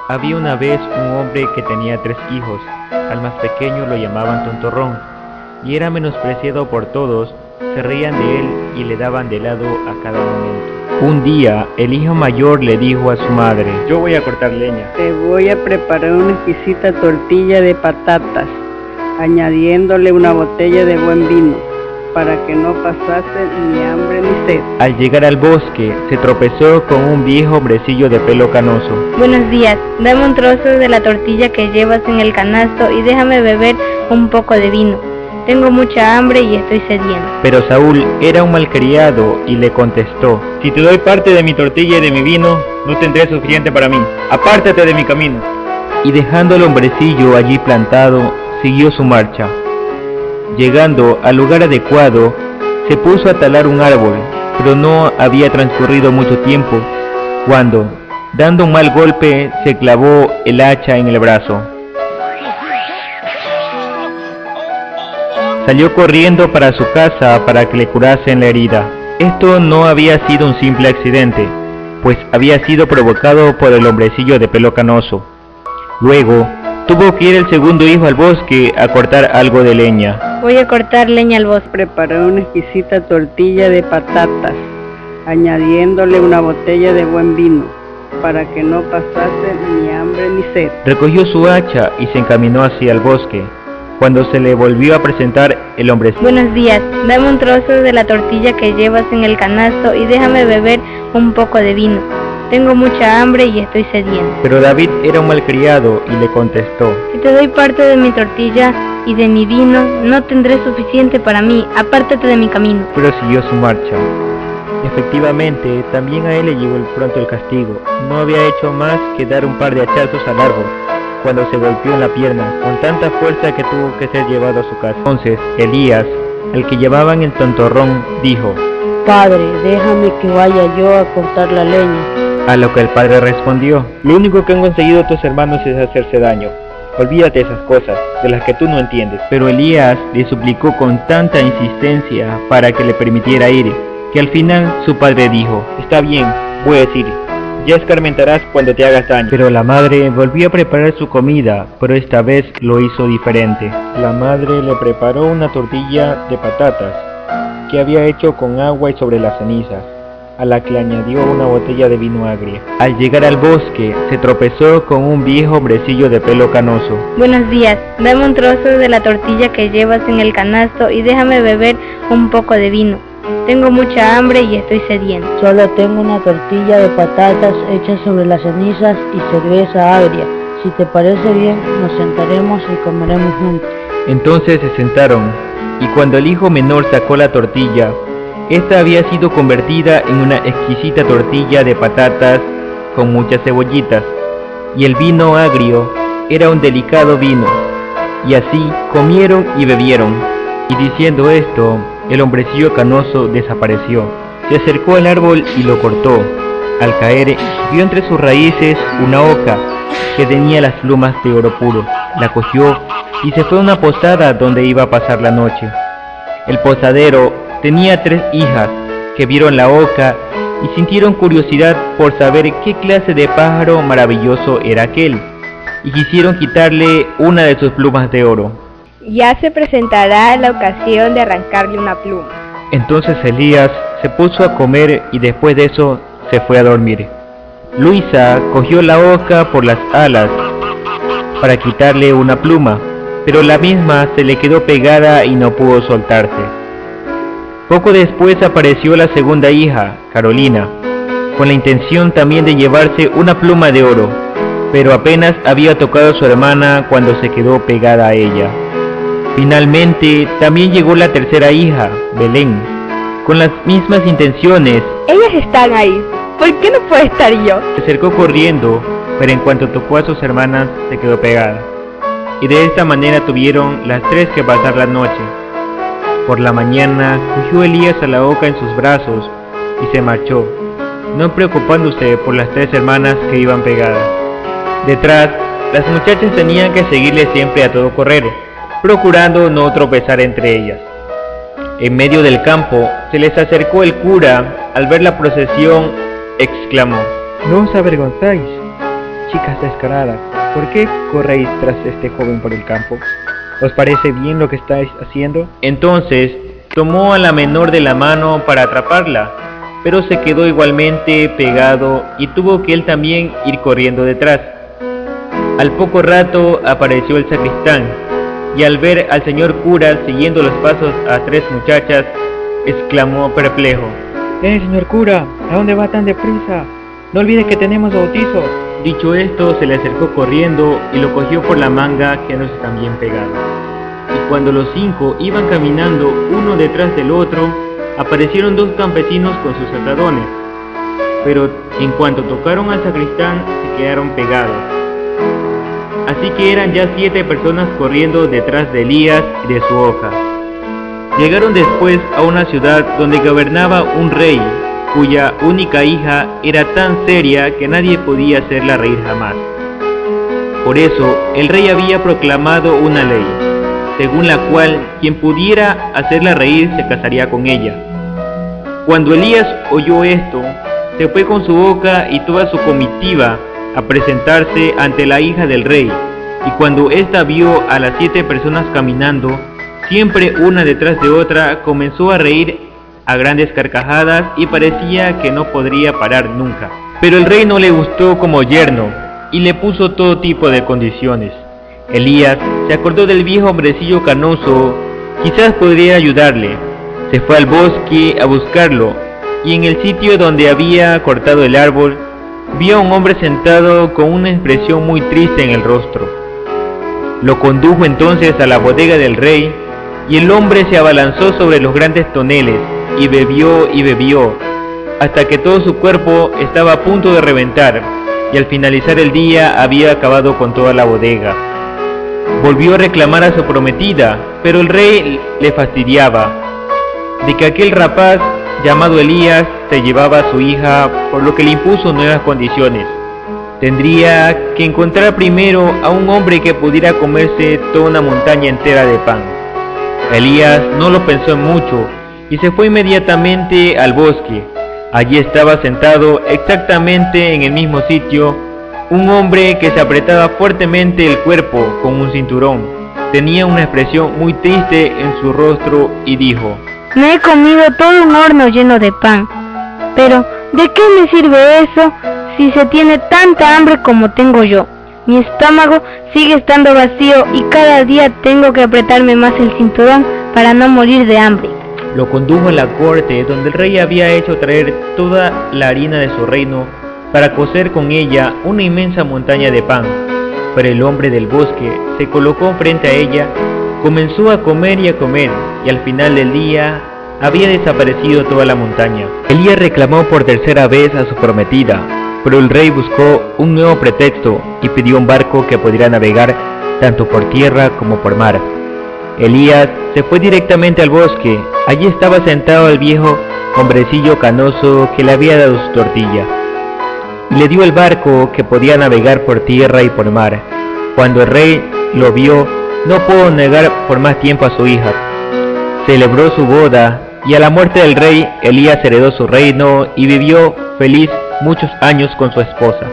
Había una vez un hombre que tenía 3 hijos. Al más pequeño lo llamaban Tontorrón, y era menospreciado por todos. Se reían de él y le daban de lado a cada momento. Un día, el hijo mayor le dijo a su madre: yo voy a cortar leña. Te voy a preparar una exquisita tortilla de patatas, añadiéndole una botella de buen vino, para que no pasase ni hambre ni sed. Al llegar al bosque, se tropezó con un viejo hombrecillo de pelo canoso. Buenos días, dame un trozo de la tortilla que llevas en el canasto y déjame beber un poco de vino. Tengo mucha hambre y estoy sediento. Pero Saúl era un malcriado y le contestó: si te doy parte de mi tortilla y de mi vino, no tendré suficiente para mí. Apártate de mi camino. Y dejando al hombrecillo allí plantado, siguió su marcha. Llegando al lugar adecuado, se puso a talar un árbol, pero no había transcurrido mucho tiempo, cuando, dando un mal golpe, se clavó el hacha en el brazo. Salió corriendo para su casa para que le curasen la herida. Esto no había sido un simple accidente, pues había sido provocado por el hombrecillo de pelo canoso. Luego, tuvo que ir el segundo hijo al bosque a cortar algo de leña. Voy a cortar leña al bosque. Preparar una exquisita tortilla de patatas, añadiéndole una botella de buen vino, para que no pasase ni hambre ni sed. Recogió su hacha y se encaminó hacia el bosque. Cuando se le volvió a presentar el hombrecillo: buenos días, dame un trozo de la tortilla que llevas en el canasto y déjame beber un poco de vino. Tengo mucha hambre y estoy sediento. Pero David era un malcriado y le contestó: si te doy parte de mi tortilla y de mi vino, no tendré suficiente para mí. Apártate de mi camino. Pero siguió su marcha. Efectivamente, también a él le llegó pronto el castigo. No había hecho más que dar un par de hachazos al árbol, cuando se golpeó en la pierna, con tanta fuerza que tuvo que ser llevado a su casa. Entonces Elías, al que llamaban el Tontorrón, dijo: Padre, déjame que vaya yo a cortar la leña. A lo que el padre respondió: lo único que han conseguido tus hermanos es hacerse daño. Olvídate de esas cosas, de las que tú no entiendes. Pero Elías le suplicó con tanta insistencia para que le permitiera ir, que al final su padre dijo: está bien, puedes ir. Ya escarmentarás cuando te hagas daño. Pero la madre volvió a preparar su comida, pero esta vez lo hizo diferente. La madre le preparó una tortilla de patatas, que había hecho con agua y sobre las cenizas, a la que le añadió una botella de vino agrio. Al llegar al bosque, se tropezó con un viejo hombrecillo de pelo canoso. Buenos días, dame un trozo de la tortilla que llevas en el canasto y déjame beber un poco de vino. Tengo mucha hambre y estoy sediento. Solo tengo una tortilla de patatas hecha sobre las cenizas y cerveza agria. Si te parece bien, nos sentaremos y comeremos juntos. Entonces se sentaron, y cuando el hijo menor sacó la tortilla, esta había sido convertida en una exquisita tortilla de patatas con muchas cebollitas, y el vino agrio era un delicado vino. Y así comieron y bebieron. Y diciendo esto, el hombrecillo canoso desapareció. Se acercó al árbol y lo cortó. Al caer, vio entre sus raíces una oca que tenía las plumas de oro puro. La cogió y se fue a una posada donde iba a pasar la noche. El posadero tenía 3 hijas que vieron la oca y sintieron curiosidad por saber qué clase de pájaro maravilloso era aquel, y quisieron quitarle una de sus plumas de oro. Ya se presentará la ocasión de arrancarle una pluma. Entonces Elías se puso a comer y después de eso se fue a dormir. Luisa cogió la oca por las alas para quitarle una pluma, pero la misma se le quedó pegada y no pudo soltarse. Poco después apareció la segunda hija, Carolina, con la intención también de llevarse una pluma de oro, pero apenas había tocado a su hermana cuando se quedó pegada a ella. Finalmente, también llegó la tercera hija, Belén, con las mismas intenciones. Ellas están ahí, ¿por qué no puedo estar yo? Se acercó corriendo, pero en cuanto tocó a sus hermanas, se quedó pegada. Y de esta manera tuvieron las 3 que pasar la noche. Por la mañana, cogió Elías a la oca en sus brazos y se marchó, no preocupándose por las 3 hermanas que iban pegadas. Detrás, las muchachas tenían que seguirle siempre a todo correr, procurando no tropezar entre ellas. En medio del campo se les acercó el cura. Al ver la procesión exclamó: no os avergonzáis, chicas descaradas, ¿por qué corréis tras este joven por el campo? ¿Os parece bien lo que estáis haciendo? Entonces tomó a la menor de la mano para atraparla, pero se quedó igualmente pegado y tuvo que él también ir corriendo detrás. Al poco rato apareció el sacristán, y al ver al señor cura siguiendo los pasos a tres muchachas, exclamó perplejo: señor cura, ¿a dónde va tan deprisa? No olvide que tenemos bautizo. Dicho esto, se le acercó corriendo y lo cogió por la manga, quedándose también pegado. Y cuando los cinco iban caminando uno detrás del otro, aparecieron dos campesinos con sus atadones, pero en cuanto tocaron al sacristán se quedaron pegados. Así que eran ya 7 personas corriendo detrás de Elías y de su hoja. Llegaron después a una ciudad donde gobernaba un rey, cuya única hija era tan seria que nadie podía hacerla reír jamás. Por eso el rey había proclamado una ley, según la cual quien pudiera hacerla reír se casaría con ella. Cuando Elías oyó esto, se fue con su boca y toda su comitiva a presentarse ante la hija del rey, y cuando ésta vio a las 7 personas caminando, siempre una detrás de otra, comenzó a reír a grandes carcajadas y parecía que no podría parar nunca. Pero el rey no le gustó como yerno y le puso todo tipo de condiciones. Elías se acordó del viejo hombrecillo canoso, quizás podría ayudarle. Se fue al bosque a buscarlo, y en el sitio donde había cortado el árbol, vio a un hombre sentado con una expresión muy triste en el rostro. Lo condujo entonces a la bodega del rey, y el hombre se abalanzó sobre los grandes toneles, y bebió, hasta que todo su cuerpo estaba a punto de reventar, y al finalizar el día había acabado con toda la bodega. Volvió a reclamar a su prometida, pero el rey le fastidiaba de que aquel rapaz llamado Elías se llevaba a su hija, por lo que le impuso nuevas condiciones. Tendría que encontrar primero a un hombre que pudiera comerse toda una montaña entera de pan. Elías no lo pensó mucho y se fue inmediatamente al bosque. Allí estaba sentado exactamente en el mismo sitio un hombre que se apretaba fuertemente el cuerpo con un cinturón. Tenía una expresión muy triste en su rostro y dijo: Me he comido todo un horno lleno de pan, pero ¿de qué me sirve eso si se tiene tanta hambre como tengo yo? Mi estómago sigue estando vacío y cada día tengo que apretarme más el cinturón para no morir de hambre. Lo condujo a la corte, donde el rey había hecho traer toda la harina de su reino para cocer con ella una inmensa montaña de pan. Pero el hombre del bosque se colocó frente a ella, comenzó a comer, y al final del día había desaparecido toda la montaña. Elías reclamó por tercera vez a su prometida, pero el rey buscó un nuevo pretexto y pidió un barco que pudiera navegar tanto por tierra como por mar. Elías se fue directamente al bosque. Allí estaba sentado el viejo hombrecillo canoso que le había dado su tortilla, y le dio el barco que podía navegar por tierra y por mar. Cuando el rey lo vio, no pudo negar por más tiempo a su hija. Celebró su boda, y a la muerte del rey, Elías heredó su reino y vivió feliz muchos años con su esposa.